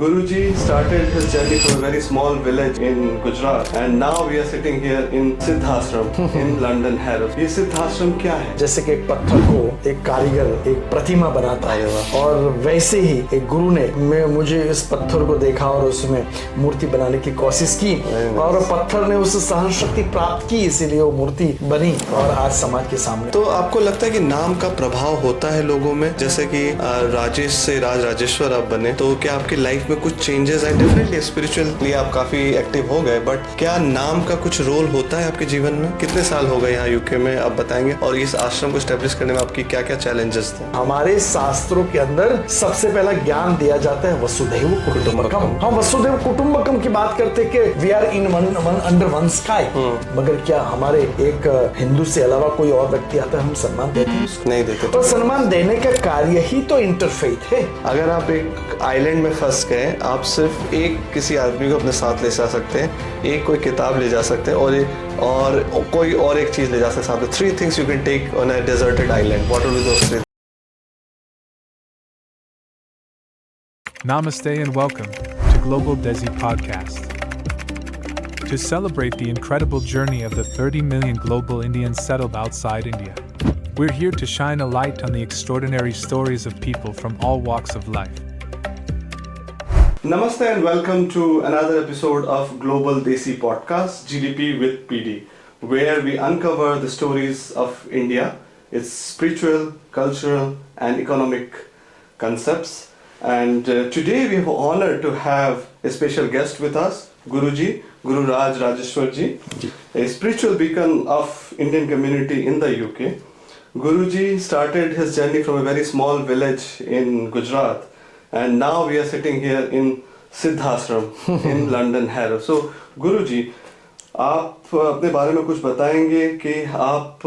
Guruji started his journey from a very small village in Gujarat and now we are sitting here in Siddhashram in London Harrow. ये सिद्धाश्रम क्या है? जैसे कि एक पत्थर को एक कारीगर एक प्रतिमा बनाता है और वैसे ही एक गुरु ने मुझे इस पत्थर को देखा और उसमें मूर्ति बनाने की कोशिश की और पत्थर ने उस सहन शक्ति प्राप्त की, इसीलिए वो मूर्ति बनी और आज समाज के सामने। तो आपको लगता है कि नाम का प्रभाव होता है लोगों में? जैसे कि राजेश से राजेश्वर आप बने, तो क्या आपकी लाइफ में कुछ चेंजेस आए? डेफिनेटली स्पिरिचुअली आप काफी एक्टिव हो गए, बट क्या नाम का कुछ रोल होता है आपके जीवन में? कितने साल हो गए यहाँ यूके में आप बताएंगे, और इस आश्रम को एस्टेब्लिश करने में आपकी क्या क्या चैलेंजेस थे? हमारे शास्त्रों के अंदर सबसे पहला ज्ञान दिया जाता है वसुधैव कुटुंबकम। हम वसुधैव कुटुंबकम की बात करते कि we are in one under one sky, मगर क्या हमारे एक हिंदू से अलावा कोई और व्यक्ति आता है हम सम्मान देते हैं? नहीं देते। तो सम्मान देने का कार्य ही तो इंटरफेथ है। अगर आप एक आइलैंड में फंस गए, आप सिर्फ एक किसी आदमी को अपने साथ ले जा सकते हैं, एक कोई किताब ले जा सकते हैं और कोई और एक चीज ले जा सकते हैं। 3 things you can take on a deserted island. What would be those 3? Namaste and welcome to Global Desi Podcast. To celebrate the incredible journey of the 30 million global Indians settled outside India, we're here to shine a light on the extraordinary stories of people from all walks of life. Namaste and welcome to another episode of Global Desi Podcast, GDP with PD, where we uncover the stories of India, its spiritual, cultural and economic concepts. And today we have the honor to have a special guest with us, Guruji, Guru Raj Rajeshwar Ji, a spiritual beacon of Indian community in the UK. Guruji started his journey from a very small village in Gujarat and now we are sitting here in Siddhashram in London Harrow. So Guruji, आप अपने बारे में कुछ बताएंगे कि आप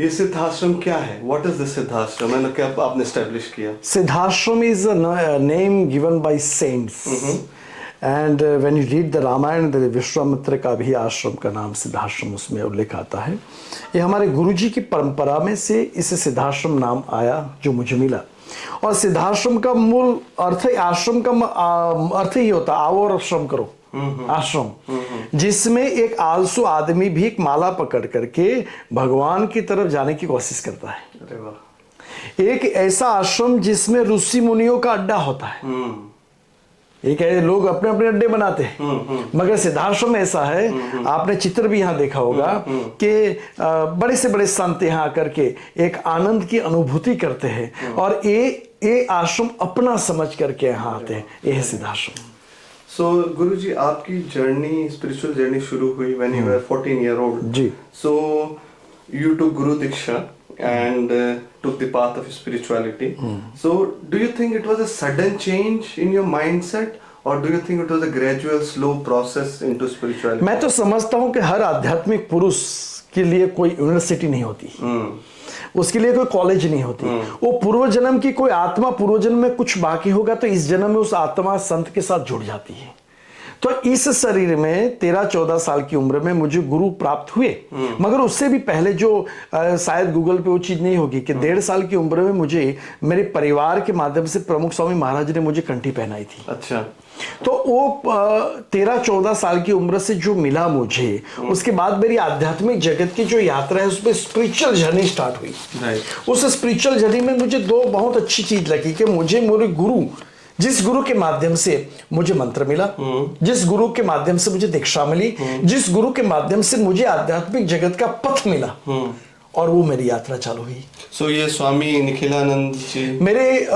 ये सिद्धाश्रम क्या है? What is this Siddhashram and क्या आपने establish किया? Siddhashram is a name given by saints. And when you read the Ramayana, the Vishwamitra का भी आश्रम का नाम सिद्धाश्रम उसमें उल्लेख आता है। ये हमारे गुरुजी की परंपरा में से इसे सिद्धाश्रम नाम आया जो मुझे मिला। और सिद्धाश्रम का मूल अर्थ आश्रम का अर्थ ही होता है आओ और श्रम करो, आश्रम, जिसमें एक आलसू आदमी भी एक माला पकड़ करके भगवान की तरफ जाने की कोशिश करता है। अरे वाह। एक ऐसा आश्रम जिसमें ऋषि मुनियों का अड्डा होता है। एक ऐसे लोग अपने अपने अड्डे बनाते हैं, मगर सिद्धाश्रम ऐसा है, आपने चित्र भी यहाँ देखा होगा कि बड़े से बड़े संत यहाँ आकर के एक आनंद की अनुभूति करते हैं और ये आश्रम अपना समझ करके यहाँ आते हैं। ये है सिद्धाश्रम। So Guruji, आपकी जर्नी, स्पिरिचुअल जर्नी शुरू हुई when you were 14 year old. Ji. So you took Guru Diksha and took the path of spirituality. So do you think it was a sudden change in your mindset or do you think it was a gradual slow process into spirituality? मैं तो समझता हूँ कि हर आध्यात्मिक पुरुष के लिए कोई यूनिवर्सिटी नहीं होती, उसके लिए कोई कॉलेज नहीं होती। वो पूर्व जन्म की कोई आत्मा पूर्व जन्म में कुछ बाकी होगा तो इस जन्म में उस आत्मा संत के साथ जुड़ जाती है। तो इस शरीर में 13-14 साल की उम्र में मुझे गुरु प्राप्त हुए, मगर उससे भी पहले जो शायद गूगल पे वो चीज नहीं होगी कि 1.5 साल की उम्र में मुझे मेरे परिवार के माध्यम से प्रमुख स्वामी महाराज ने मुझे कंठी पहनाई थी। अच्छा। तो वो 13-14 साल की उम्र से जो मिला मुझे, उसके बाद मेरी आध्यात्मिक जगत की जो यात्रा है उसमें स्पिरिचुअल जर्नी स्टार्ट हुई। उस स्पिरिचुअल जर्नी में मुझे 2 बहुत अच्छी चीज लगी कि मुझे मेरे गुरु, जिस गुरु के माध्यम से मुझे मंत्र मिला, जिस गुरु के माध्यम से मुझे दीक्षा मिली, जिस गुरु के माध्यम से मुझे आध्यात्मिक जगत का पथ मिला, और वो मेरी यात्रा चालू हुई। So ये स्वामी निखिलानंद जी मेरे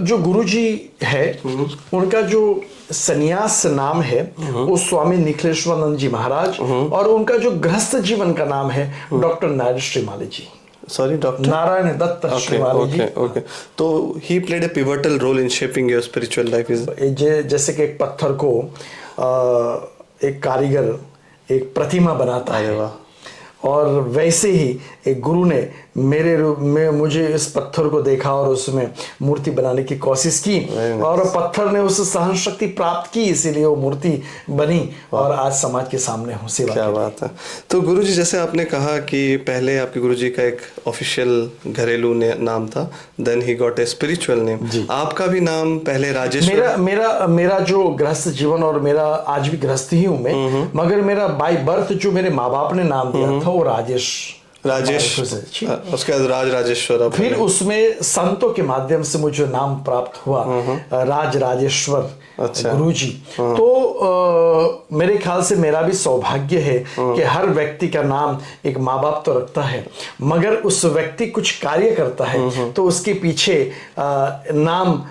जो गुरुजी है उनका जो संन्यास नाम है वो स्वामी निखिलेश्वरानंद जी महाराज, और उनका जो गृहस्थ जीवन का नाम है डॉक्टर नारायण श्रीमाली जी। Sorry, Doctor? नारायण दत्त श्रीमाली जी। Okay. तो he played a pivotal role in shaping your spiritual life. जैसे कि एक पत्थर को एक कारीगर एक प्रतिमा बनाता है और वैसे ही एक गुरु ने मेरे रूप में मुझे इस पत्थर को देखा और उसमें मूर्ति बनाने की कोशिश की और पत्थर ने उस सहन शक्ति प्राप्त की, इसीलिए वो मूर्ति बनी और आज समाज के सामने हूँ सेवा। क्या बात है। तो गुरुजी, जैसे आपने कहा कि पहले आपके गुरुजी का एक ऑफिशियल घरेलू नाम था, then he got a spiritual name. आपका भी नाम पहले राजेश? मेरा जो गृहस्थ जीवन, और मेरा आज भी गृहस्थ ही हूँ मैं, मगर मेरा बाय बर्थ जो मेरे माँ बाप ने नाम दिया था वो राजेश, उसके बाद राज राजेश्वर। फिर उसमें संतों के माध्यम से मुझे नाम प्राप्त हुआ राज राजेश्वर गुरुजी। तो मेरे ख्याल से मेरा भी सौभाग्य है कि हर व्यक्ति का नाम एक माँ बाप तो रखता है, मगर उस व्यक्ति कुछ कार्य करता है तो उसके पीछे नाम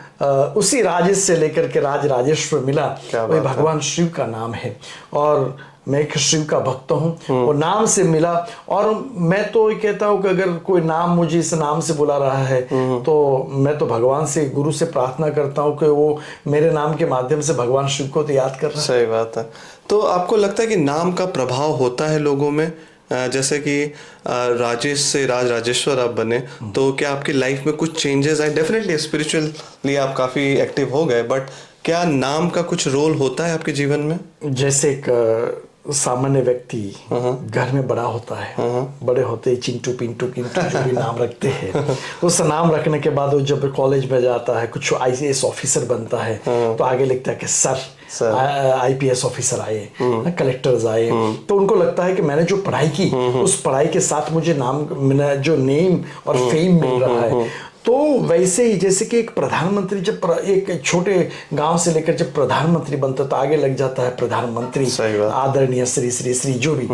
उसी राजेश से लेकर के राज राजेश्वर मिला, वही भगवान शिव का नाम है। और मैं एक शिव का भक्त हूँ, वो नाम से मिला। और मैं तो ये कहता हूँ कि अगर कोई नाम मुझे इस नाम से बुला रहा है तो मैं तो भगवान से, गुरु से प्रार्थना करता हूँ कि वो मेरे नाम के माध्यम से भगवान शिव को तो याद कर रहा है। सही बात है। तो आपको लगता है कि नाम का प्रभाव होता है लोगों में? जैसे कि राजेश से राज राजेश्वर आप बने, तो क्या आपकी लाइफ में कुछ चेंजेस आए? डेफिनेटली स्पिरिचुअली आप काफ़ी एक्टिव हो गए, बट क्या नाम का कुछ रोल होता है आपके जीवन में? जैसे एक सामान्य व्यक्ति घर में बड़ा होता है, बड़े होते चिंटू पिंटू किंटू जो भी नाम रखते हैं, उस नाम रखने के बाद वो जब कॉलेज में जाता है, कुछ IAS ऑफिसर बनता है, तो आगे लिखता है कि सर IPS ऑफिसर आए, कलेक्टर्स आए, तो उनको लगता है कि मैंने जो पढ़ाई की उस पढ़ाई के साथ मुझे नाम, जो नेम और फेम मिल रहा है। तो वैसे ही जैसे कि एक प्रधानमंत्री जब एक छोटे गांव से लेकर जब प्रधानमंत्री बनता तो आगे लग जाता है प्रधानमंत्री, आदरणीय श्री श्री श्री जो भी।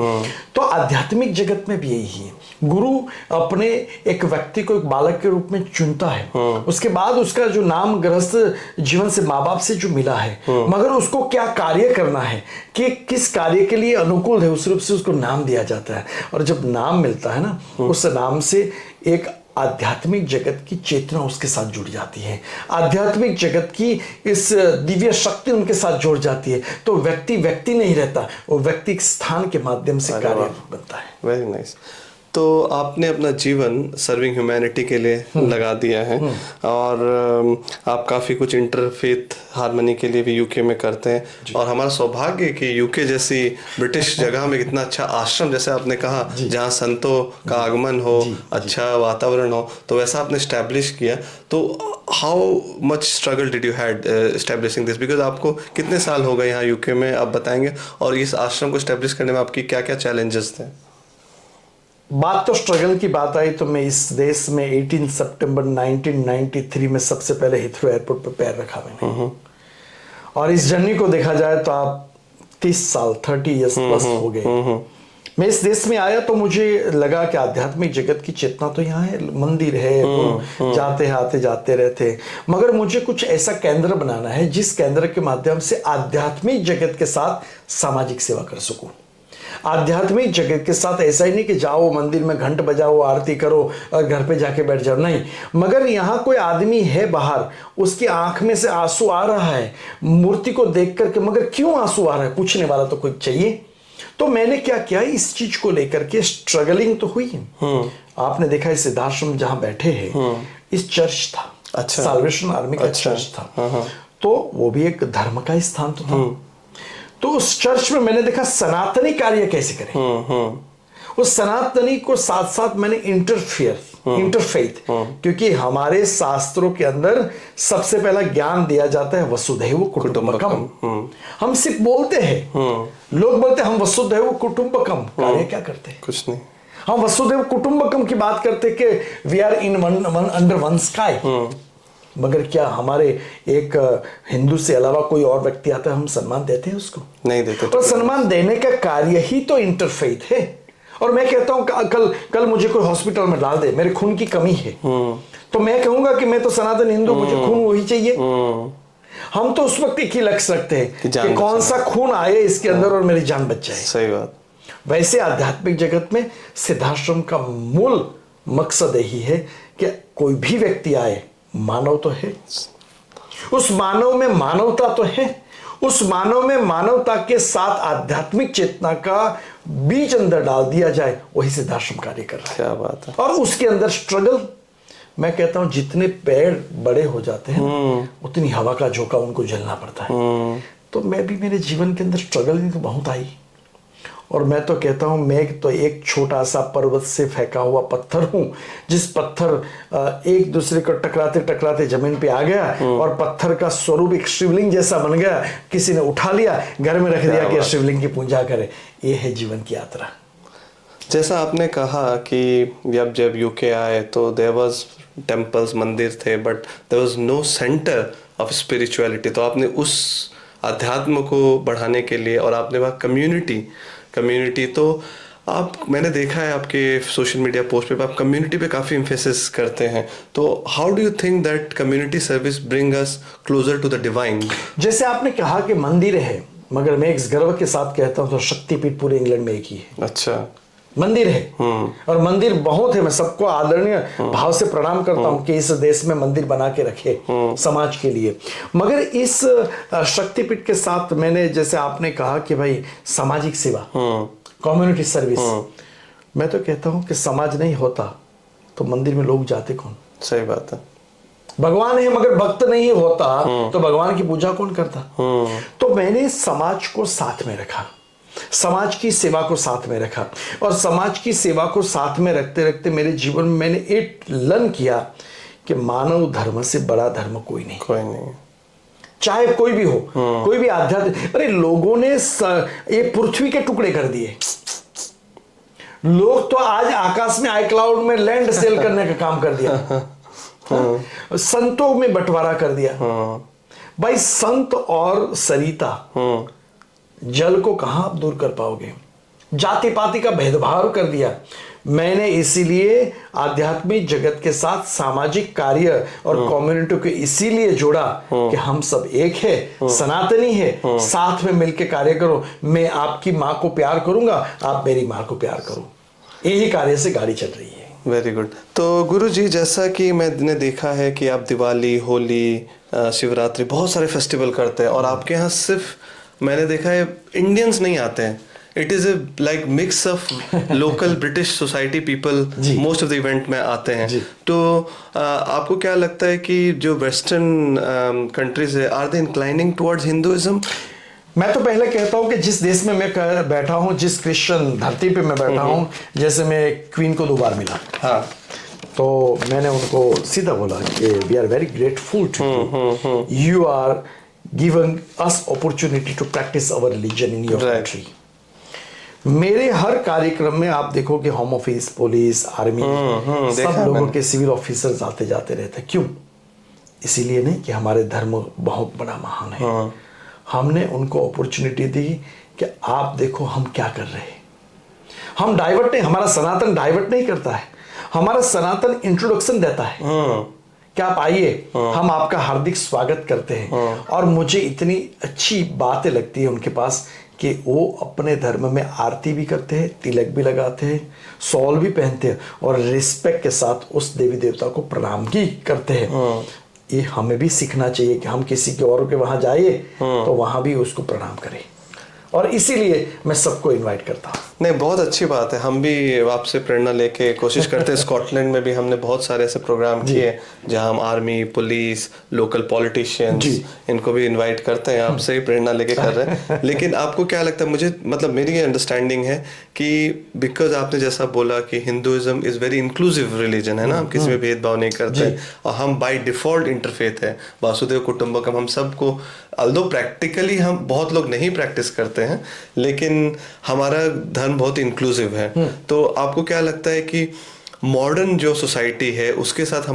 तो आध्यात्मिक जगत में भी यही है, गुरु अपने एक व्यक्ति को एक बालक के रूप में चुनता है, उसके बाद उसका जो नाम गृहस्थ जीवन से माँ बाप से जो मिला है, मगर उसको क्या कार्य करना है, कि किस कार्य के लिए अनुकूल है, उस रूप से उसको नाम दिया जाता है। और जब नाम मिलता है ना, उस नाम से एक आध्यात्मिक जगत की चेतना उसके साथ जुड़ जाती है, आध्यात्मिक जगत की इस दिव्य शक्ति उनके साथ जुड़ जाती है। तो व्यक्ति व्यक्ति नहीं रहता, वो व्यक्ति स्थान के माध्यम से कार्य बनता है। Very nice. तो आपने अपना जीवन सर्विंग ह्यूमैनिटी के लिए लगा दिया है, और आप काफ़ी कुछ इंटरफेथ हार्मनी के लिए भी यूके में करते हैं, और हमारा सौभाग्य है कि यूके जैसी ब्रिटिश जगह में इतना अच्छा आश्रम, जैसे आपने कहा, जहाँ संतों का आगमन हो, अच्छा वातावरण हो, तो वैसा आपने इस्टेब्लिश किया। तो how much struggle did you had establishing this? Because आपको कितने साल हो गए यहाँ यूके में, आप बताएंगे, और इस आश्रम को इस्टेब्लिश करने में आपकी क्या क्या चैलेंजेस थे? बात तो स्ट्रगल की बात आई तो मैं इस देश में 18 सितंबर 1993 में सबसे पहले हिथ्रो एयरपोर्ट पर पैर रखा मैंने। और इस जर्नी को देखा जाए तो आप 30 साल 30 इयर्स प्लस हो गए। मैं इस देश में आया तो मुझे लगा कि आध्यात्मिक जगत की चेतना तो यहाँ है, मंदिर है, जाते हैं आते जाते रहते हैं, मगर मुझे कुछ ऐसा केंद्र बनाना है जिस केंद्र के माध्यम से आध्यात्मिक जगत के साथ सामाजिक सेवा कर सकूं। आध्यात्मिक जगत के साथ ऐसा ही नहीं कि जाओ मंदिर में घंट बजाओ, आरती करो और घर पे जाके बैठ जाओ, नहीं, मगर यहाँ कोई आदमी है बाहर, उसकी आंख में से आंसू आ रहा है मूर्ति को देख करके, मगर क्यों आंसू आ रहा है, पूछने वाला तो कोई चाहिए। तो मैंने क्या किया, इस चीज को लेकर के स्ट्रगलिंग तो हुई है। आपने देखा इस सिद्धाश्रम जहां बैठे हैं, इस चर्च था, अच्छा, साल्वेशन आर्मी का चर्च था, तो वो भी एक धर्म का स्थान तो था। तो उस चर्च में मैंने देखा सनातनी कार्य कैसे करें। उस सनातनी को साथ साथ मैंने इंटरफेथ, क्योंकि हमारे शास्त्रों के अंदर सबसे पहला ज्ञान दिया जाता है वसुधैव कुटुंबकम। हम सिर्फ बोलते हैं, लोग बोलते हैं हम वसुधैव कुटुंबकम, कार्य क्या करते हैं? कुछ नहीं। हम वसुधैव कुटुंबकम की बात करते कि we are in under one sky, मगर क्या हमारे एक हिंदू से अलावा कोई और व्यक्ति आता है, हम सम्मान देते हैं उसको? नहीं देते। और सम्मान देने का कार्य ही तो इंटरफेथ है। और मैं कहता हूं कल मुझे कोई हॉस्पिटल में डाल दे, मेरे खून की कमी है, तो मैं कहूंगा कि मैं तो सनातन हिंदू, मुझे खून वही चाहिए। हम तो उस वक्त एक ही लक्ष्य रखते हैं कि कौन सा खून आए इसके अंदर और मेरी जान बच जाए। सही बात। वैसे आध्यात्मिक जगत में सिद्धाश्रम का मूल मकसद यही है कि कोई भी व्यक्ति आए, मानव तो है, उस मानव में मानवता तो है, उस मानव में मानवता के साथ आध्यात्मिक चेतना का बीज अंदर डाल दिया जाए, वही सिद्धाश्रम कार्य कर रहा है। क्या बात है। और उसके अंदर स्ट्रगल, मैं कहता हूं जितने पेड़ बड़े हो जाते हैं उतनी हवा का झोंका उनको झेलना पड़ता है। तो मैं भी मेरे जीवन के अंदर स्ट्रगल तो बहुत आई, और मैं तो कहता हूं मैं तो एक छोटा सा पर्वत से फेंका हुआ पत्थर हूं, जिस पत्थर एक दूसरे को टकराते टकराते जमीन पे आ गया और पत्थर का स्वरूप एक शिवलिंग जैसा बन गया। किसी ने उठा लिया, घर में रख दिया कि शिवलिंग की पूजा करे। ये है जीवन की यात्रा। जैसा आपने कहा कि जब यूके आए तो देयर वाज टेम्पल्स, मंदिर थे, but there was no centre of spirituality. तो आपने उस अध्यात्म को बढ़ाने के लिए, और आपने वहाँ कम्युनिटी तो आप, मैंने देखा है आपके सोशल मीडिया पोस्ट पे आप कम्युनिटी पे काफ़ी एम्फेसिस करते हैं। तो how do you think that community service bring us closer to the divine? जैसे आपने कहा कि मंदिर है, मगर मैं एक गर्व के साथ कहता हूँ तो शक्तिपीठ पूरे इंग्लैंड में एक ही है। अच्छा, मंदिर है, और मंदिर बहुत है। मैं सबको आदरणीय भाव से प्रणाम करता हूं कि इस देश में मंदिर बना के रखे समाज के लिए। मगर इस शक्तिपीठ के साथ मैंने, जैसे आपने कहा कि भाई सामाजिक सेवा, कम्युनिटी सर्विस, मैं तो कहता हूं कि समाज नहीं होता तो मंदिर में लोग जाते कौन? सही बात है। भगवान है मगर भक्त नहीं होता तो भगवान की पूजा कौन करता? तो मैंने समाज को साथ में रखा, समाज की सेवा को साथ में रखा, और समाज की सेवा को साथ में रखते रखते मेरे जीवन में मैंने एक लर्न किया कि मानव धर्म से बड़ा धर्म कोई नहीं। चाहे कोई भी हो, कोई भी आध्यात्मिक। अरे लोगों ने ये पृथ्वी के टुकड़े कर दिए। लोग तो आज आकाश में आई क्लाउड में लैंड सेल करने का काम कर दिया। संतों में बंटवारा कर दिया। भाई संत और सरिता जल को कहां आप दूर कर पाओगे? जाति पाति का भेदभाव कर दिया। मैंने इसीलिए आध्यात्मिक जगत के साथ सामाजिक कार्य और कम्युनिटी को इसीलिए जोड़ा कि हम सब एक है, सनातनी है, साथ में मिलकर कार्य करो। मैं आपकी माँ को प्यार करूंगा, आप मेरी माँ को प्यार करो। यही कार्य से गाड़ी चल रही है। Very good. तो गुरु जी, जैसा कि मैंने देखा है कि आप दिवाली, होली, शिवरात्रि, बहुत सारे फेस्टिवल करते हैं, और आपके यहाँ सिर्फ मैंने देखा है इंडियंस नहीं आते हैं। It is a like mix of local British society people most of the event में आते हैं। तो आपको क्या लगता है कि जो वेस्टर्न कंट्रीज है, are they inclining towards Hinduism? मैं तो पहले कहता हूँ कि जिस देश में मैं बैठा हूँ, जिस क्रिश्चियन धरती पे मैं बैठा हूँ, जैसे मैं क्वीन को 2 बार मिला, हाँ, तो मैंने उनको सीधा बोला कि we are very grateful to you are given us opportunity to practise our religion in your country. मेरे हर कार्यक्रम में आप देखोगे होम ऑफिस, पुलिस, आर्मी, सब लोगों के सिविल ऑफिसर्स आते जाते रहते। क्यों? इसीलिए नहीं कि हमारे धर्म बहुत बड़ा महान है। हमने उनको अपॉर्चुनिटी दी कि आप देखो हम क्या कर रहे हैं। हम डाइवर्ट नहीं, हमारा सनातन डाइवर्ट नहीं करता है, हमारा सनातन इंट्रोडक्शन देता है कि आप आइए, हम आपका हार्दिक स्वागत करते हैं। और मुझे इतनी अच्छी बातें लगती है उनके पास कि वो अपने धर्म में आरती भी करते हैं, तिलक भी लगाते हैं, शॉल भी पहनते हैं, और रिस्पेक्ट के साथ उस देवी देवता को प्रणाम भी करते हैं। ये हमें भी सीखना चाहिए कि हम किसी के और के वहां जाइए तो वहां भी उसको प्रणाम करें, और इसीलिए मैं सबको इनवाइट करता हूँ। नहीं, बहुत अच्छी बात है। हम भी आपसे प्रेरणा लेके कोशिश करते हैं। स्कॉटलैंड में भी हमने बहुत सारे ऐसे प्रोग्राम किए जहां हम आर्मी, पुलिस, लोकल पॉलिटिशियंस, इनको भी इनवाइट करते हैं। आपसे ही प्रेरणा लेके कर रहे हैं। लेकिन आपको क्या लगता है, मुझे मतलब मेरी अंडरस्टैंडिंग है कि बिकॉज आपने जैसा बोला कि Hinduism is very inclusive religion है ना, हम किसी में भेदभाव नहीं करते, और हम बाय डिफॉल्ट इंटरफेथ है, वासुदेव कुटुंबकम, हम सबको, अल्दो प्रैक्टिकली हम बहुत लोग नहीं प्रैक्टिस करते हैं, लेकिन हमारा धर्म बहुत इंक्लूसिव है। तो आपको क्या लगता है कि मॉडर्न जो सोसाइटी है उसके साथ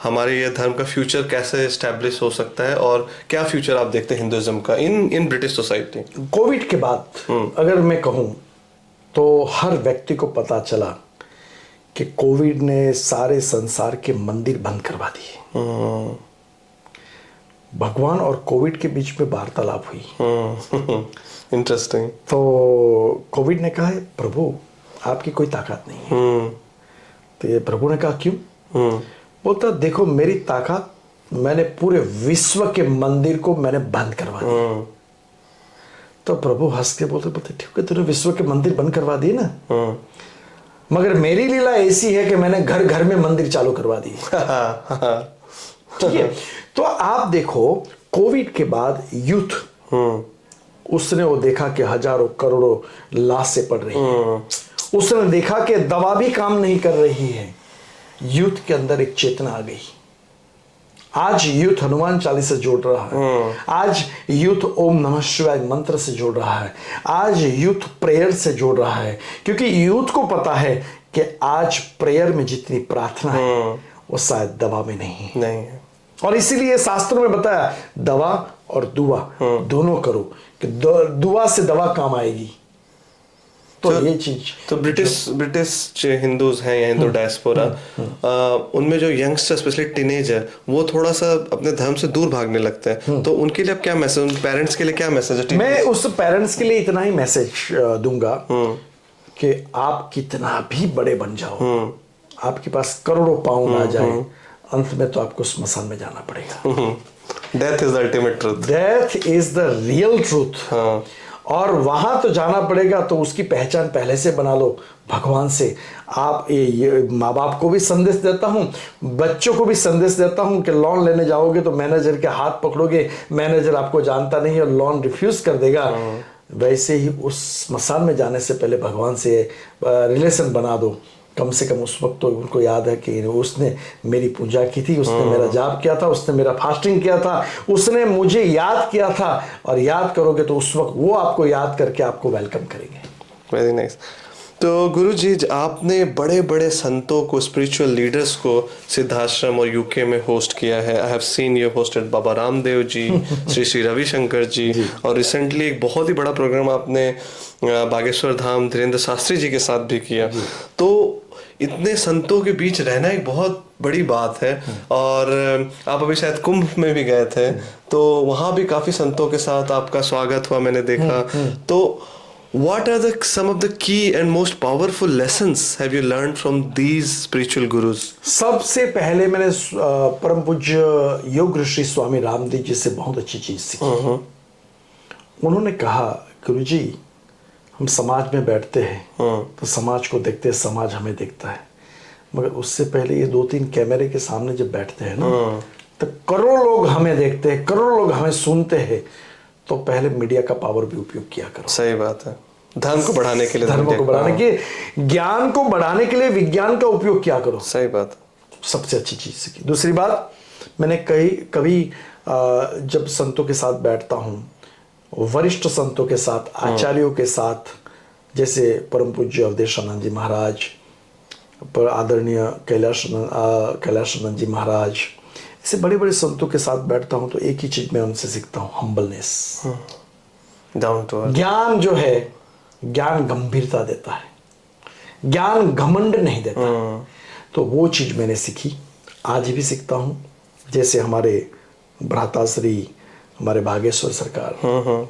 हमारे ये धर्म का फ्यूचर कैसे एस्टैब्लिश हो सकता है, और क्या फ्यूचर आप देखते हैं हिंदुइज्म का इन ब्रिटिश सोसाइटी? कोविड के बाद अगर मैं कहूँ तो हर व्यक्ति को पता चला कि कोविड ने सारे संसार के मंदिर बंद करवा दिए। भगवान और कोविड के बीच में वार्तालाप हुई। इंटरेस्टिंग। तो कोविड ने कहा है प्रभु आपकी कोई ताकत नहीं है। तो ये प्रभु ने कहा क्यों? बोलता देखो मेरी ताकत मैंने पूरे विश्व के मंदिर को मैंने बंद करवा दिया। तो प्रभु हंस के बोलते ठीक है, तूने विश्व के मंदिर बंद करवा दिए ना, मगर मेरी लीला ऐसी है कि मैंने घर घर में मंदिर चालू करवा दिए। ठीक है, तो आप देखो कोविड के बाद यूथ, उसने वो देखा कि हजारों करोड़ों लाशें पड़ रही हैं, उसने देखा कि दवा भी काम नहीं कर रही है, यूथ के अंदर एक चेतना आ गई। आज यूथ हनुमान चालीसा से जोड़ रहा है, आज यूथ ओम नमः शिवाय मंत्र से जोड़ रहा है, आज यूथ प्रेयर से जोड़ रहा है, क्योंकि यूथ को पता है कि आज प्रेयर में जितनी प्रार्थना है वो शायद दवा में नहीं है। और इसीलिए शास्त्रों में बताया दवा और दुआ दोनों करो, कि दुआ से दवा काम आएगी। तो ये चीज तो ब्रिटिश हिंदूज हैं या हिंदू डायस्पोरा, उनमें जो यंगस्टर स्पेशली टीनेज है वो थोड़ा सा अपने धर्म से दूर भागने लगते हैं, तो उनके लिए अब क्या मैसेज, उन पेरेंट्स के लिए क्या मैसेज है? मैं उस पेरेंट्स के लिए इतना ही मैसेज दूंगा कि आप कितना भी बड़े बन जाओ, आपके पास करोड़ों पाउंड आ जाए, अंत में तो आपको स्मशान में जाना पड़ेगा। Death is the ultimate truth, death is the real truth. और वहां तो जाना पड़ेगा, तो उसकी पहचान पहले से बना लो भगवान से। आप ये माँ बाप को भी संदेश देता हूँ, बच्चों को भी संदेश देता हूँ कि लोन लेने जाओगे तो मैनेजर के हाथ पकड़ोगे, मैनेजर आपको जानता नहीं है और लोन रिफ्यूज कर देगा। वैसे ही उस स्मशान में जाने से पहले भगवान से रिलेशन बना दो। कम से कम उस वक्त तो उनको याद है कि उसने मेरी पूजा की थी, उसने मेरा जाप किया था, उसने मेरा फास्टिंग किया था, उसने मुझे याद किया था। और याद करोगे तो उस वक्त वो आपको याद करके आपको वेलकम करेंगे। Very nice. तो गुरुजी, आपने बड़े बड़े संतों को, स्पिरिचुअल लीडर्स को सिद्धाश्रम और यूके में होस्ट किया है। I have seen you hosted Baba Ramdev ji, Shri Shri Ravishankar ji, और रिसेंटली एक बहुत ही बड़ा प्रोग्राम आपने बागेश्वर धाम धीरेन्द्र शास्त्री जी के साथ भी किया। तो इतने संतों के बीच रहना एक बहुत बड़ी बात है। और आप अभी शायद कुंभ में भी गए थे, तो वहाँ भी काफी संतों के साथ आपका स्वागत हुआ, मैंने देखा। तो what are some of the key and most powerful lessons have you learned from these spiritual gurus? सबसे पहले मैंने परम पूज्य योग ऋषि स्वामी रामदेव जी से बहुत अच्छी चीज सीखी। उन्होंने कहा, गुरुजी हम समाज में बैठते हैं तो समाज को देखते हैं, समाज हमें देखता है, मगर उससे पहले ये 2-3 कैमरे के सामने जब बैठते हैं ना, तो करोड़ों लोग हमें देखते हैं, करोड़ों लोग हमें सुनते हैं। तो पहले मीडिया का पावर भी उपयोग किया करो। सही बात है। धर्म को बढ़ाने के लिए, धर्म को बढ़ाने के, ज्ञान को बढ़ाने के लिए विज्ञान का उपयोग किया करो। सही बात। सबसे अच्छी चीज सीखी। दूसरी बात, मैंने कभी जब संतों के साथ बैठता हूँ, वरिष्ठ संतों के साथ, आचार्यों के साथ, जैसे परम पूज्य अवधेशानंद जी महाराज, पर आदरणीय कैलाशानंद जी महाराज, ऐसे बड़े बड़े संतों के साथ बैठता हूँ, तो एक ही चीज मैं उनसे सीखता हूँ, हम्बलनेस, डाउन टू अर्थ। ज्ञान जो है, ज्ञान गंभीरता देता है, ज्ञान घमंड नहीं देता। तो वो चीज मैंने सीखी, आज भी सीखता हूँ। जैसे हमारे भ्राताश्री, हमारे बागेश्वर सरकार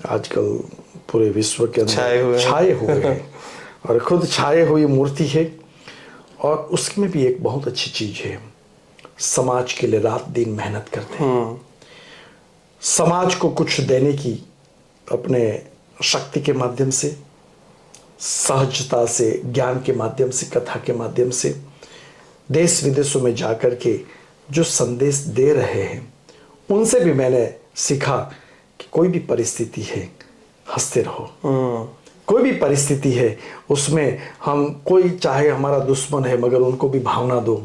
आजकल पूरे विश्व के अंदर छाए हुए हैं, और खुद छाए हुई मूर्ति है। और उसमें भी एक बहुत अच्छी चीज है, समाज के लिए रात दिन मेहनत करते हैं, समाज को कुछ देने की अपने शक्ति के माध्यम से, सहजता से, ज्ञान के माध्यम से, कथा के माध्यम से, देश विदेशों में जाकर के जो संदेश दे रहे हैं, उनसे भी मैंने सीखा कि कोई भी परिस्थिति है, हंसते रहो। कोई भी परिस्थिति है, उसमें हम, कोई चाहे हमारा दुश्मन है, मगर उनको भी भावना दो।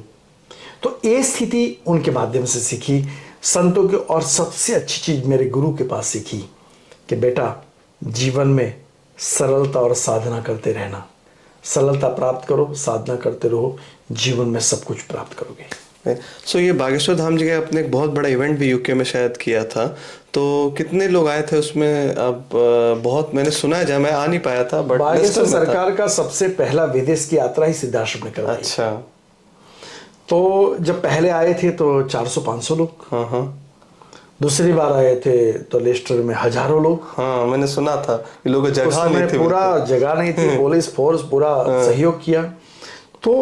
तो ये स्थिति उनके माध्यम से सीखी संतों के। और सबसे अच्छी चीज मेरे गुरु के पास सीखी कि बेटा, जीवन में सरलता और साधना करते रहना, सरलता प्राप्त करो, साधना करते रहो, जीवन में सब कुछ प्राप्त करोगे। सो ये बागेश्वर धाम जी का आपने एक बहुत बड़ा इवेंट भी यूके में शायद किया था, तो कितने लोग आए थे उसमें? अब बहुत मैंने सुना है, जब मैं आ नहीं पाया था, बट बागेश्वर सरकार का सबसे पहला विदेश की यात्रा ही सिद्धाश्रम ने करवाई। अच्छा। तो जब पहले आए थे तो 400-500 लोग, दूसरी बार आए थे तो लेस्टर में हजारों लोग। हाँ, मैंने सुना था कि लोगों को जगह नहीं थी, पूरा जगह नहीं थी, पुलिस फोर्स पूरा सहयोग किया। तो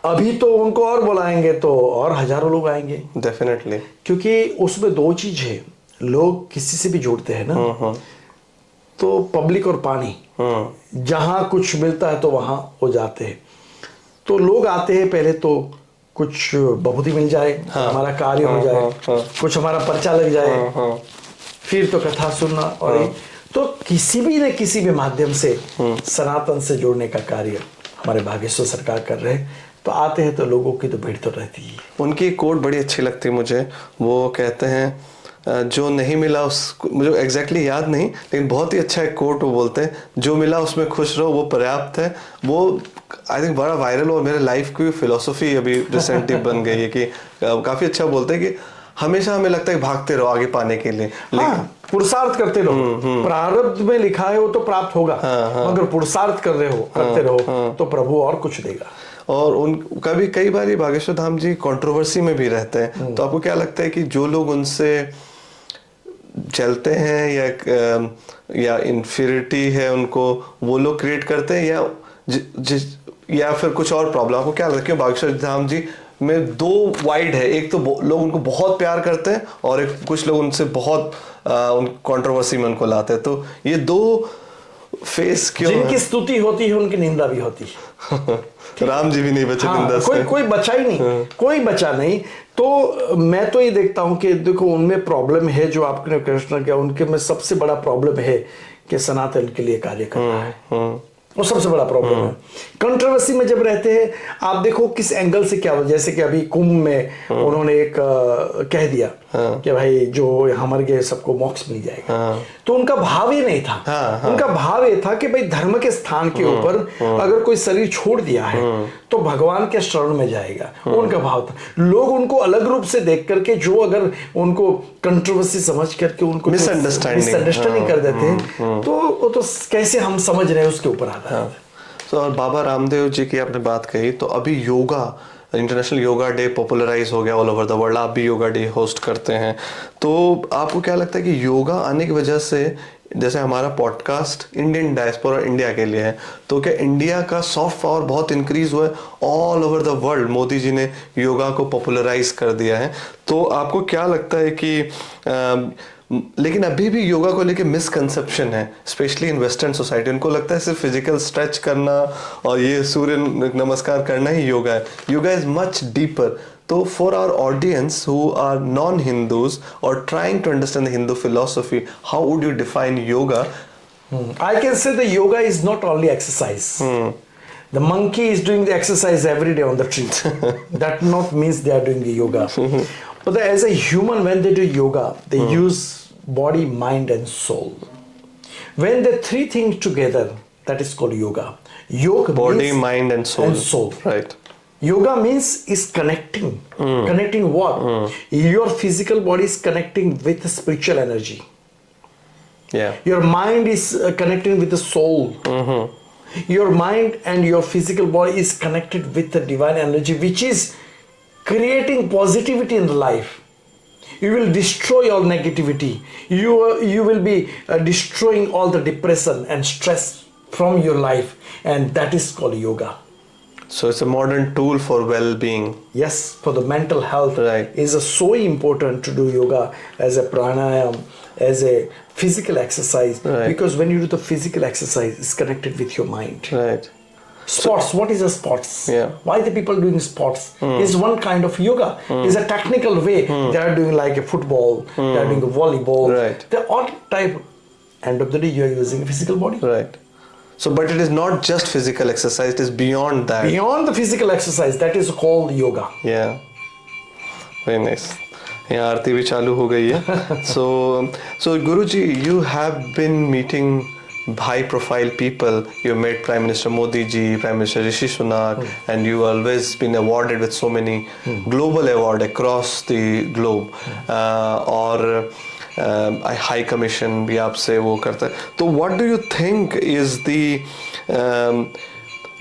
अभी तो उनको और बुलाएंगे तो और हजारों लोग आएंगे, डेफिनेटली, क्योंकि उसमें दो चीज है, लोग किसी से भी जुड़ते हैं ना, तो पब्लिक और पानी, जहां कुछ मिलता है तो वहां हो जाते हैं। तो लोग आते हैं पहले तो कुछ बहुती मिल जाए, हमारा कार्य हो जाए, कुछ हमारा पर्चा लग जाए, फिर तो कथा सुनना, और तो किसी भी न किसी भी माध्यम से सनातन से जोड़ने का कार्य हमारे बागेश्वर सरकार कर रहे हैं। तो आते हैं तो लोगों की तो भीड़ तो रहती है। उनकी कोट बड़ी अच्छी लगती है मुझे, वो कहते हैं जो नहीं मिला उस, मुझे एग्जैक्टली याद नहीं, लेकिन बहुत ही अच्छा एक कोट वो बोलते हैं, जो मिला उसमें खुश रहो वो पर्याप्त है। वो आई थिंक बड़ा वायरल और मेरे लाइफ की फिलोसफी अभी रिसेंटली बन गई है कि काफ़ी अच्छा बोलते हैं कि हमेशा हमें लगता है भागते रहो आगे पाने के लिए, हाँ, पुरुषार्थ करते रहो, प्रारब्ध में लिखा है वो तो प्राप्त होगा, मगर पुरुषार्थ कर रहे हो, करते रहो तो प्रभु और कुछ देगा। और उनका भी कई बार बागेश्वर धाम जी कंट्रोवर्सी में भी रहते हैं, तो आपको क्या लगता है कि जो लोग उनसे चलते हैं या इन्फीरियरिटी है उनको वो लोग क्रिएट करते हैं, या फिर कुछ और प्रॉब्लम, आपको क्या लगता है क्यों बागेश्वर धाम जी में दो वाइड है, एक तो लोग उनको बहुत प्यार करते हैं और एक कुछ लोग उनसे बहुत कंट्रोवर्सी में उनको लाते हैं, तो ये दो फेस क्यों? जिनकी स्तुति होती है उनकी निंदा भी होती है। राम जी भी नहीं बचे निंदा से। कोई बचा ही नहीं, कोई बचा नहीं। तो मैं तो ये देखता हूँ कि देखो उनमें प्रॉब्लम है, जो आपने प्रश्न किया उनके में सबसे बड़ा प्रॉब्लम है कि सनातन के लिए कार्य करना है, वो सबसे बड़ा प्रॉब्लम है। कंट्रोवर्सी में जब रहते हैं, आप देखो किस एंगल से क्या हो, जैसे कि अभी कुंभ में उन्होंने एक कह दिया कि भाई जो मर गए सबको मोक्ष मिल जाएगा, तो उनका भाव ये नहीं था। उनका भाव ये था कि भाई धर्म के स्थान के ऊपर अगर कोई शरीर छोड़ दिया है तो भगवान के शरण में जाएगा, उनका भाव था। लोग उनको अलग रूप से देख करके, जो अगर उनको कंट्रोवर्सी समझ करके उनको मिसअंडरस्टैंडिंग कर देते हैं, तो वो तो कैसे हम समझ रहे हैं उसके ऊपर आता है। तो और बाबा रामदेव जी की आपने बात कही, तो अभी yoga, international yoga day popularise हो गया ऑल ओवर द वर्ल्ड, आप भी योगा डे होस्ट करते हैं, तो आपको क्या लगता है कि योगा आने की वजह से, जैसे हमारा पॉडकास्ट इंडियन डायस्पोरा इंडिया के लिए है, तो क्या इंडिया का सॉफ्ट पावर बहुत इंक्रीज हुआ है all over the world? Modi ji ने योगा को पॉपुलराइज कर दिया है, तो आपको क्या लगता है कि लेकिन अभी भी योगा को लेके मिसकंसेप्शन है, स्पेशली इन वेस्टर्न सोसाइटी। उनको लगता है सिर्फ फिजिकल स्ट्रेच करना और ये सूर्य नमस्कार करना ही योगा है। Yoga is much deeper. तो for our audience who are non Hindus और trying to understand the Hindu philosophy, how would you define yoga? I can say the yoga is not only exercise. The monkey is doing the exercise every day on the tree. That not means they are doing the yoga. But as a human, when they do yoga, they use body, mind and soul. When the three things together, that is called yoga. Yoga Body, means mind and soul. Right. Yoga means is connecting. Connecting what? Your physical body is connecting with the spiritual energy. Yeah. Your mind is connecting with the soul. Your mind and your physical body is connected with the divine energy, which is creating positivity in life. You will destroy all negativity. You will be destroying all the depression and stress from your life, and that is called yoga. So it's a modern tool for well-being. Yes, for the mental health. Right. Is so important to do yoga as a pranayam, as a physical exercise. Right. Because when you do the physical exercise, it's connected with your mind. Right. Sports, what is a sports? Yeah. Why the people doing sports? Is one kind of yoga. Is a technical way. They are doing like a football, they are doing a volleyball. Right. They're all type. End of the day, you are using a physical body. Right. So, but it is not just physical exercise, it is beyond that. Beyond the physical exercise, that is called yoga. Yeah. Very nice. यहाँ आरती भी चालू हो गई है. So Guruji, you have been meeting high profile people. You met Prime Minister Modi ji, Prime Minister Rishi Sunak, and you always been awarded with so many global award across the globe. और High Commission भी आपसे वो करता है. तो what do you think is the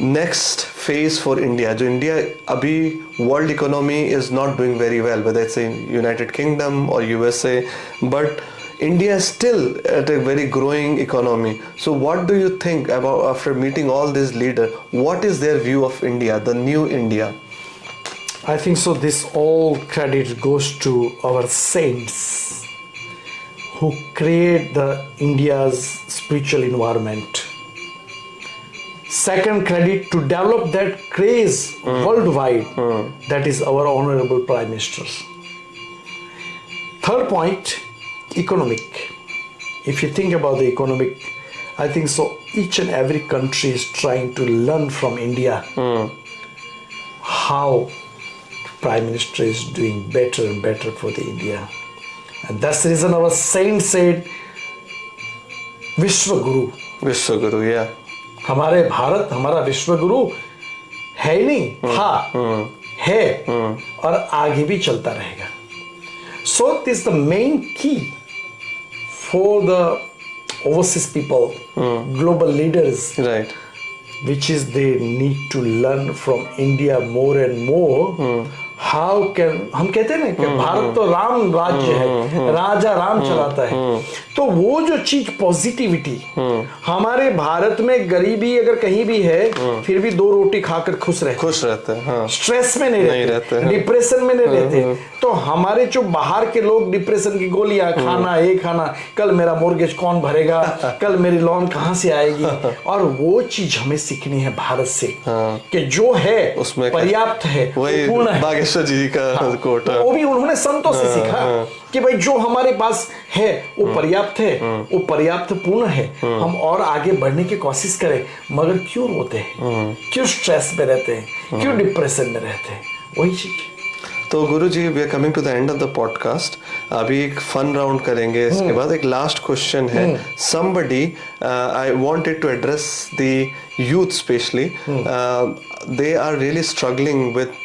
next phase for India? जो India अभी world economy is not doing very well, whether it's in United Kingdom or USA, but India is still at a very growing economy. So what do you think about, after meeting all these leaders, what is their view of India, the new India? I think so. This all credit goes to our saints who create the India's spiritual environment. Second credit to develop that craze worldwide. That is our honorable Prime Minister. Third point, economic. If you think about the economic, I think so. Each and every country is trying to learn from India how Prime Minister is doing better and better for the India. And that's the reason our saint said, विश्व गुरु. विश्व गुरु, yeah. हमारे भारत हमारा विश्व गुरु है ही नहीं, था, है और आगे भी चलता रहेगा. So this is the main key for the overseas people, global leaders, Right. which is they need to learn from India more and more. How can, हम कहते हैं ना कि भारत तो राम राज्य है, राजा राम चलाता है. तो वो जो चीज पॉजिटिविटी, हमारे भारत में गरीबी अगर कहीं भी है फिर भी 2 रोटी खाकर खुश रहते हैं. हाँ. स्ट्रेस में नहीं रहते, डिप्रेशन में नहीं रहते. तो हमारे जो बाहर के लोग डिप्रेशन की गोलियां खाना, ये खाना, कल मेरा मोर्गेज कौन भरेगा, कल मेरी लोन कहाँ से आएगी. और वो चीज हमें सीखनी है भारत से कि जो है उसमें पर्याप्त है, पूर्ण है. बागेश्वर जी का कोट है. वो भी उन्होंने संतों से सीखा कि भाई जो हमारे पास है वो पर्याप्त है, वो पर्याप्त पूर्ण है. हम और आगे बढ़ने की कोशिश करें, मगर क्यों रोते हैं, क्यों स्ट्रेस में रहते हैं, क्यों डिप्रेशन में रहते हैं. वही चीज. तो Guru ji, we are coming to the end of the podcast. अभी एक फन राउंड करेंगे, इसके बाद एक लास्ट क्वेश्चन है. Somebody I wanted to address the youth specially. They are really struggling with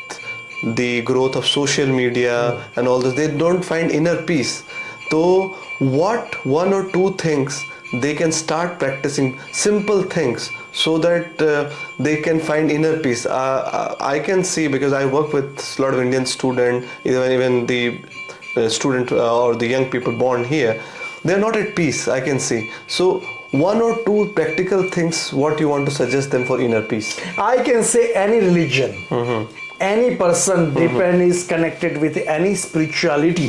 the growth of social media and all this. They don't find inner peace. So what 1 or 2 things they can start practicing, simple things, so that they can find inner peace? I can see, because I work with a lot of Indian students, even the student or the young people born here, they're not at peace, I can see. So 1 or 2 practical things, what you want to suggest them for inner peace? I can say any religion, any person depend is connected with any spirituality.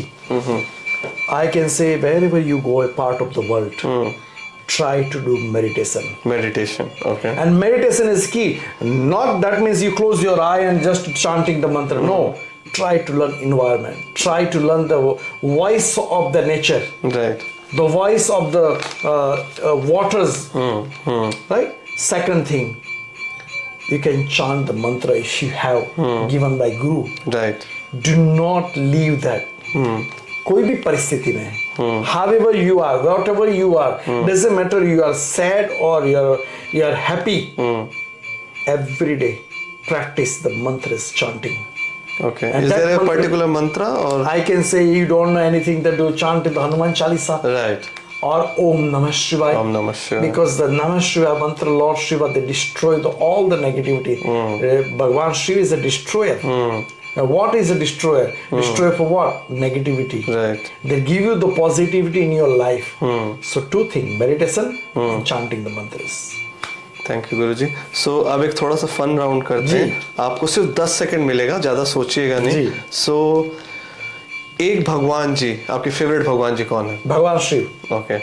I can say wherever you go, a part of the world, try to do meditation. Meditation, okay. And meditation is key. Not that means you close your eye and just chanting the mantra. No, try to learn environment. Try to learn the voice of the nature. Right. The voice of the waters. Right. Second thing, you can chant the mantra if you have given by Guru. Right. Do not leave that. कोई भी परिस्थिति में, however you are, whatever you are, doesn't matter you are sad or you are happy. Every day, practice the mantras chanting. Okay. And is there a particular mantra or? I can say you don't know anything, that you chant the Hanuman Chalisa. Right. Or Om Namah Shivaya. Om Namah Shivaya. Because the Namah Shivaya mantra, Lord Shiva, they destroy all the negativity. Bhagwan Shiva is a destroyer. Now what is a destroyer? Destroyer for what? Negativity. Right. They give you the positivity in your life. So 2 things, meditation and chanting the mantras. Thank you Guruji. So अब एक थोड़ा सा fun round करते हैं. आपको सिर्फ 10 second मिलेगा, ज़्यादा सोचिएगा नहीं. सो एक भगवान जी, आपके फेवरेट भगवान जी कौन है? भगवान शिव. ओके.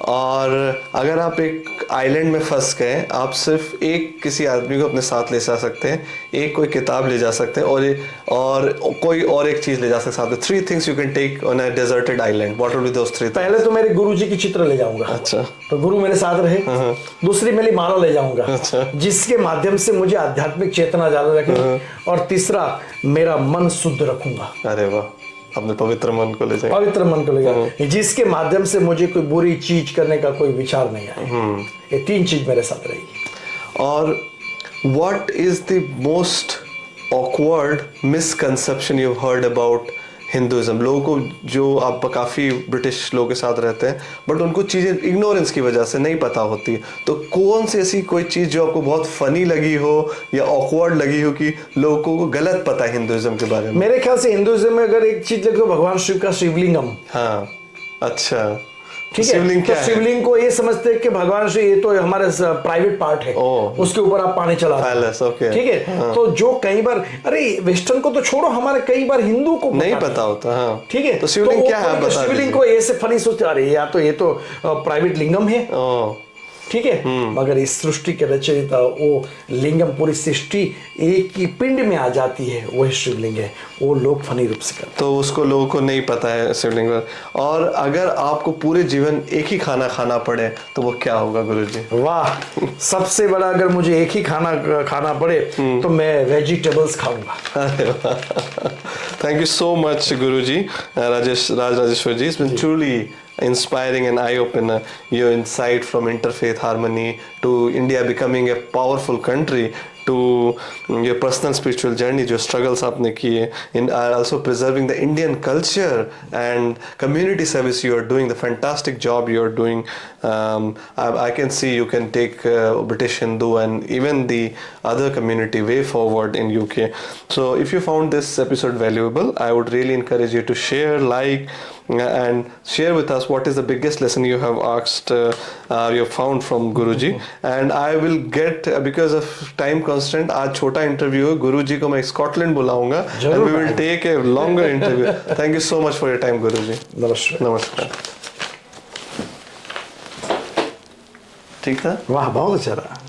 और अगर आप एक आइलैंड में फंस गए, आप सिर्फ एक किसी आदमी को अपने साथ ले जा सकते हैं, एक कोई किताब ले जा सकते हैं, और कोई और एक चीज ले जा सकते हैं. 3 things you can take on a deserted island. What would be those 3 things? पहले तो मेरे गुरु जी की चित्र ले जाऊंगा. अच्छा. तो गुरु मेरे साथ रहे. दूसरी मेरी माला ले जाऊंगा. अच्छा. जिसके माध्यम से मुझे आध्यात्मिक चेतना ज्यादा रखे. और तीसरा, मेरा मन शुद्ध रखूंगा. अरे वाह, अपने पवित्र मन को ले जाए. पवित्र मन को ले जाए, जिसके माध्यम से मुझे कोई बुरी चीज करने का कोई विचार नहीं आए. ये 3 चीज मेरे साथ रहेगी. और what is the most awkward misconception you've heard about Hinduism? लोगों को, जो आप काफ़ी ब्रिटिश लोगों के साथ रहते हैं, बट उनको चीज़ें इग्नोरेंस की वजह से नहीं पता होती, तो कौन सी ऐसी कोई चीज़ जो आपको बहुत फनी लगी हो या ऑकवर्ड लगी हो कि लोगों को गलत पता है हिंदुज़म के बारे में? मेरे ख्याल से हिंदुज़म में अगर एक चीज़ लगे तो भगवान शिव का शिवलिंगम. हाँ. अच्छा. ठीक है, शिवलिंग तो क्या है? शिवलिंग को ये समझते हैं कि भगवान श्री ये तो हमारे प्राइवेट पार्ट है, उसके ऊपर आप पानी चला Palace, okay. ठीक है। तो जो कई बार, अरे वेस्टर्न को तो छोड़ो, हमारे कई बार हिंदू को नहीं पता होता। हाँ, ठीक है, तो शिवलिंग क्या है, बता शिवलिंग को ऐसे फनी सोचते, अरे या तो ये तो प्राइवेट लिंगम है, ठीक है, मगर इस सृष्टि के रचयिता वो लिंगम, पूरी सृष्टि एक ही पिंड में आ जाती है, वही शिवलिंग है, वो लोग फनी रूप से करते। तो उसको लोगों को नहीं पता है शिवलिंग। और अगर आपको पूरे जीवन एक ही खाना खाना पड़े तो वो क्या होगा गुरुजी? वाह, सबसे बड़ा, अगर मुझे एक ही खाना खाना पड़े तो मैं वेजिटेबल्स खाऊंगा। Thank you so much Guruji, Rajeshwar ji. It's been truly inspiring and eye-opener, your insight from interfaith harmony to India becoming a powerful country, to your personal spiritual journey, जो struggles आपने किए in also preserving the Indian culture and community service you are doing, the fantastic job you are doing. I can see you can take British Hindu and even the other community way forward in UK. So if you found this episode valuable, I would really encourage you to share, like, and share with us what is the biggest lesson you have asked, you have found from Guruji. And I will get, because of time constraint, आज छोटा interview है, गुरुजी को मैं Scotland बुलाऊंगा and we will take a longer interview. Thank you so much for your time, Guruji. नमस्कार। नमस्कार। ठीक था? वाह, बहुत अच्छा रहा।